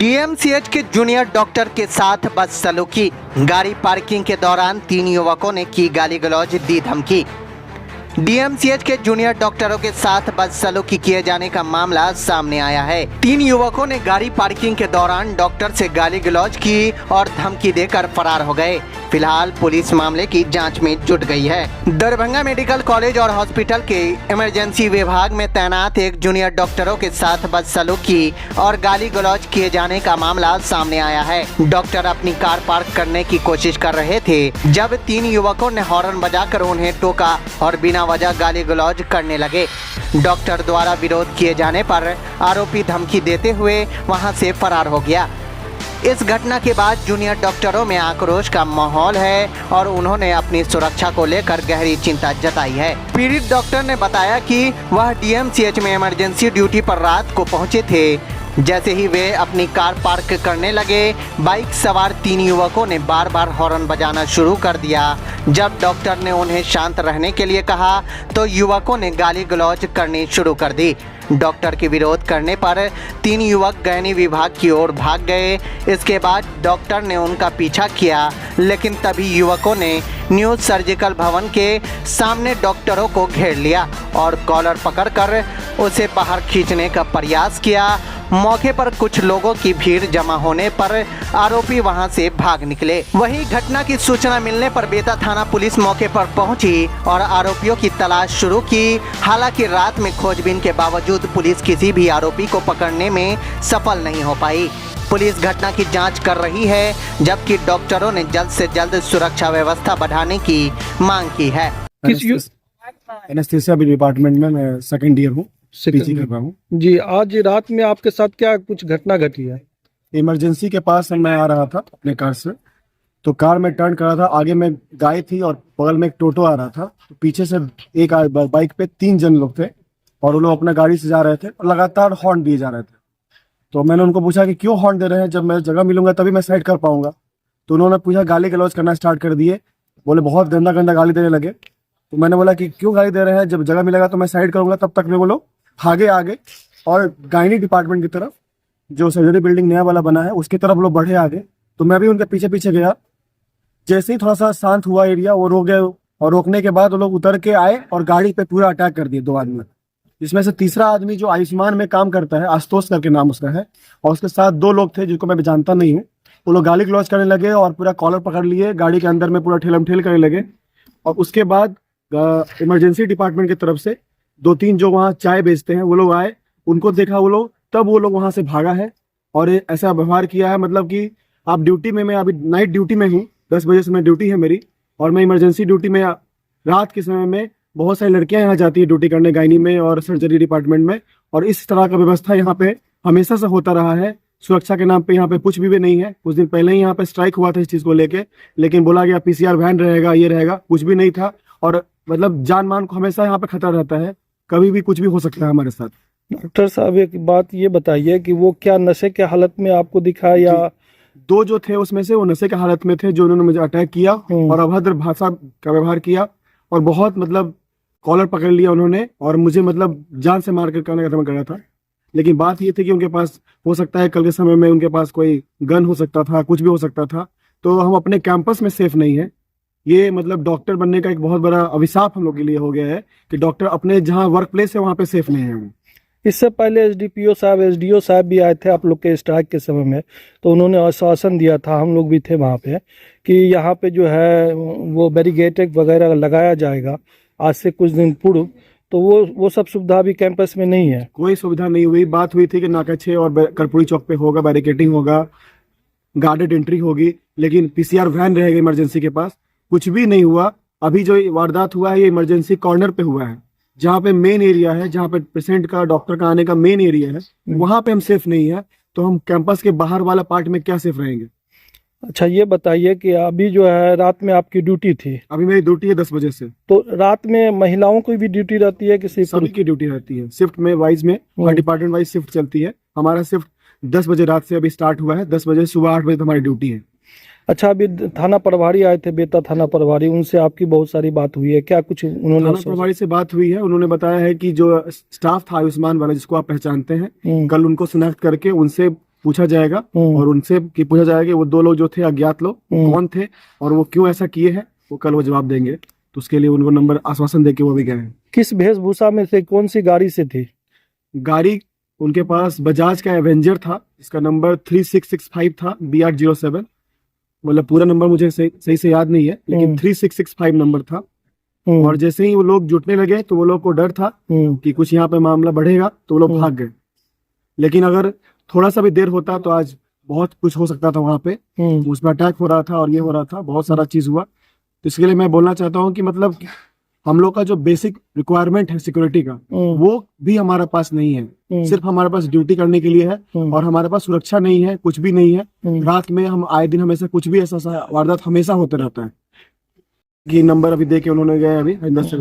DMCH के junior doctor के साथ बदसलूकी। गाड़ी पार्किंग के दौरान 3 युवकों ने की गाली गलौज, दी धमकी। डीएमसीएच के जूनियर डॉक्टरों के साथ बदसलूकी किए जाने का मामला सामने आया है। 3 युवकों ने गाड़ी पार्किंग के दौरान डॉक्टर से गाली गलौज की और धमकी देकर फरार हो गए। फिलहाल पुलिस मामले की जांच में जुट गई है। दरभंगा मेडिकल कॉलेज और हॉस्पिटल के इमरजेंसी विभाग में तैनात एक जूनियर डॉक्टरों के साथ बदसलूकी और गाली गलौज किए जाने का मामला सामने आया है। डॉक्टर अपनी कार पार्क करने की कोशिश कर रहे थे जब 3 युवकों ने हॉर्न बजाकर उन्हें टोका और बिना वजह गाली गलौज करने लगे। डॉक्टर द्वारा विरोध किए जाने पर आरोपी धमकी देते हुए वहां से फरार हो गया। इस घटना के बाद जूनियर डॉक्टरों में आक्रोश का माहौल है और उन्होंने अपनी सुरक्षा को लेकर गहरी चिंता जताई है। पीड़ित डॉक्टर ने बताया कि वह डीएमसीएच में इमरजेंसी ड्यूटी पर रात को पहुंचे थे। जैसे ही वे अपनी कार पार्क करने लगे, बाइक सवार 3 युवकों ने बार बार हॉर्न बजाना शुरू कर दिया। जब डॉक्टर ने उन्हें शांत रहने के लिए कहा तो युवकों ने गाली गलौज करनी शुरू कर दी। डॉक्टर के विरोध करने पर 3 युवक गैनी विभाग की ओर भाग गए। इसके बाद डॉक्टर ने उनका पीछा किया, लेकिन तभी युवकों ने न्यू सर्जिकल भवन के सामने डॉक्टरों को घेर लिया और कॉलर पकड़कर उसे बाहर खींचने का प्रयास किया। मौके पर कुछ लोगों की भीड़ जमा होने पर आरोपी वहां से भाग निकले। वहीं घटना की सूचना मिलने पर बेता थाना पुलिस मौके पर पहुंची और आरोपियों की तलाश शुरू की। हालांकि रात में खोजबीन के बावजूद पुलिस किसी भी आरोपी को पकड़ने में सफल नहीं हो पाई। पुलिस घटना की जांच कर रही है, जबकि डॉक्टरों ने जल्द से जल्द सुरक्षा व्यवस्था बढ़ाने की मांग की है। एनेस्थीसिया डिपार्टमेंट में मैं सेकंड ईयर हूँ, पीजी कर रहा हूँ। जी, आज रात में आपके साथ क्या कुछ घटना घटी है? इमरजेंसी के पास मैं आ रहा था अपने कार से, तो कार में टर्न कर रहा था। आगे में गाय थी और बगल में एक टोटो आ रहा था। तो पीछे से एक बाइक पे 3 जन लोग थे और वो लोग अपना गाड़ी से जा रहे थे और लगातार हॉर्न दिए जा रहे थे। तो मैंने उनको पूछा कि क्यों हॉर्न दे रहे हैं, जब मैं जगह मिलूंगा तभी मैं साइड कर पाऊंगा। तो उन्होंने पूछा, गाली गलौज करना स्टार्ट कर दिए। बोले बहुत गंदा गंदा गाली देने लगे। तो मैंने बोला कि क्यों गाली दे रहे हैं, जब जगह मिलेगा तो मैं साइड करूंगा। तब तक में वो लोग भागे आगे और गायनी डिपार्टमेंट की तरफ, जो सर्जरी बिल्डिंग नया वाला बना है, उसकी तरफ लोग बढ़े आगे। तो मैं भी उनके पीछे पीछे गया। जैसे ही थोड़ा सा शांत हुआ एरिया, वो रोक गए और रोकने के बाद वो लोग उतर के आए और गाड़ी पे पूरा अटैक कर दिए 2 आदमी। इसमें से तीसरा आदमी जो आयुष्मान में काम करता है, आशुतोष करके नाम उसका है, और उसके साथ 2 लोग थे जिनको मैं भी जानता नहीं हूँ। वो लोग गाली गलौज करने लगे और पूरा कॉलर पकड़ लिए, गाड़ी के अंदर में पूरा ठेलम ठेल करने लगे। और उसके बाद इमरजेंसी डिपार्टमेंट की तरफ से 2-3 जो वहाँ चाय बेचते हैं वो लोग आए, उनको देखा वो लोग, तब वो लोग वहाँ से भागा है और ऐसा व्यवहार किया है। मतलब कि आप ड्यूटी में, मैं अभी नाइट ड्यूटी में हूँ, 10 बजे से मैं ड्यूटी है मेरी, और मैं इमरजेंसी ड्यूटी में रात के समय में बहुत सारी लड़कियां यहाँ जाती है ड्यूटी करने, गायनी में और सर्जरी डिपार्टमेंट में। और इस तरह का व्यवस्था यहाँ पे हमेशा से होता रहा है। सुरक्षा के नाम पे यहाँ पे कुछ भी नहीं है। कुछ दिन पहले ही यहाँ पे स्ट्राइक हुआ था इस चीज को लेके, लेकिन बोला गया PCR वैन रहेगा, ये रहेगा, कुछ भी नहीं था। और मतलब जान मान को हमेशा यहाँ पे खतरा रहता है, कभी भी कुछ भी हो सकता है हमारे साथ। डॉक्टर साहब, एक बात ये बताइए कि वो क्या नशे के हालत में आपको दिखा, या 2 जो थे उसमें से वो नशे के हालत में थे, जो उन्होंने मुझे अटैक किया और अभद्र भाषा का व्यवहार किया और बहुत मतलब कॉलर पकड़ लिया उन्होंने और मुझे मतलब जान से मार कर करने का कर रहा था। लेकिन बात ये थी कि उनके पास हो सकता है कल के समय में उनके पास कोई गन हो सकता था, कुछ भी हो सकता था। तो हम अपने कैंपस में सेफ नहीं है। ये मतलब डॉक्टर बनने का एक बहुत बड़ा अभिशाप हम लोग के लिए हो गया है कि डॉक्टर अपने जहाँ वर्क प्लेस है वहाँ पे सेफ नहीं है हम। इससे पहले SDPO साहब, SDO साहब भी आए थे आप लोग के स्ट्राइक के समय में, तो उन्होंने आश्वासन दिया था, हम लोग भी थे वहाँ पे, कि यहाँ पे जो है वो बैरिकेड वगैरह लगाया जाएगा आज से कुछ दिन पूर्व। तो वो सब सुविधा भी कैंपस में नहीं है। कोई सुविधा नहीं हुई। बात हुई थी कि नाकाछे और कर्पूरी चौक पे होगा, बैरिकेडिंग होगा, गार्डेड एंट्री होगी, लेकिन PCR वैन रहेगा इमरजेंसी के पास। कुछ भी नहीं हुआ। अभी जो वारदात हुआ है ये इमरजेंसी कॉर्नर पे हुआ है, जहाँ पे मेन एरिया है, जहाँ पे पेशेंट का, डॉक्टर का आने का मेन एरिया है, वहाँ पे हम सेफ नहीं है। तो हम कैंपस के बाहर वाला पार्ट में क्या सेफ रहेंगे? अच्छा, ये बताइए कि अभी जो है रात में आपकी ड्यूटी थी? अभी मेरी ड्यूटी है 10 बजे से। तो रात में महिलाओं की भी ड्यूटी रहती है कि सिर्फ? सभी की ड्यूटी रहती है, शिफ्ट में वाइज में, और डिपार्टमेंट वाइज शिफ्ट चलती है। हमारा शिफ्ट 10 बजे रात से अभी स्टार्ट हुआ है, 10 बजे सुबह 8 बजे तक हमारी ड्यूटी है। अच्छा, अभी थाना प्रभारी आए थे, बेता थाना प्रभारी, उनसे आपकी बहुत सारी बात हुई है, क्या कुछ उन्होंने? थाना प्रभारी से बात हुई है, उन्होंने बताया है कि जो स्टाफ था आयुष्मान वाला, जिसको आप पहचानते हैं, कल उनको शिनाख्त करके उनसे पूछा जाएगा और उनसे कि पूछा जाएगा कि वो 2 लोग जो थे अज्ञात लोग कौन थे और वो क्यों ऐसा किए हैं, वो कल वो जवाब देंगे। तो उसके लिए उनको नंबर आश्वासन देके वो भी गए हैं। किस वेशभूषा में से, कौन सी गाड़ी से थी? गाड़ी उनके पास बजाज का एवेंजर था, इसका नंबर 3665 था, BR07। मतलब पूरा नंबर मुझे सही से याद नहीं है, लेकिन 3665 नंबर था। और जैसे ही वो लोग जुटने लगे तो वो लोग को डर था कि कुछ यहाँ पे मामला बढ़ेगा, तो वो लोग भाग गए। लेकिन अगर थोड़ा सा भी देर होता तो आज बहुत कुछ हो सकता था वहां पे। उस पर अटैक हो रहा था और ये हो रहा था, बहुत सारा चीज हुआ। तो इसके लिए मैं बोलना चाहता हूँ कि मतलब हम लोग का जो बेसिक रिक्वायरमेंट है सिक्योरिटी का, वो भी हमारे पास नहीं है। सिर्फ हमारे पास ड्यूटी करने के लिए है और हमारे पास सुरक्षा नहीं है, कुछ भी नहीं है। रात में हम आए दिन हमेशा कुछ भी ऐसा वारदात हमेशा होते रहता है। कि नंबर अभी दे के उन्होंने गए अभी अंदर से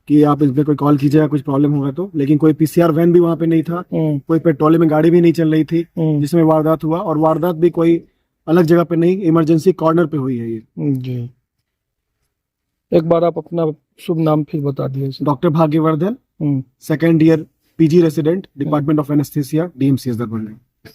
कि आप इस पे कोई कॉल कीजिएगा, कुछ प्रॉब्लम होगा तो। लेकिन कोई PCR वैन भी वहां पे नहीं था, कोई पेट्रोलिंग में गाड़ी भी नहीं चल रही थी जिसमें वारदात हुआ। और वारदात भी कोई अलग जगह पे नहीं, इमरजेंसी कॉर्नर पे हुई है ये। जी, एक बार आप अपना शुभ नाम फिर बता दीजिए। Doctor Bhagyavardhan, 2nd year PG resident, department of anaesthesia, DMCS Darbhanga.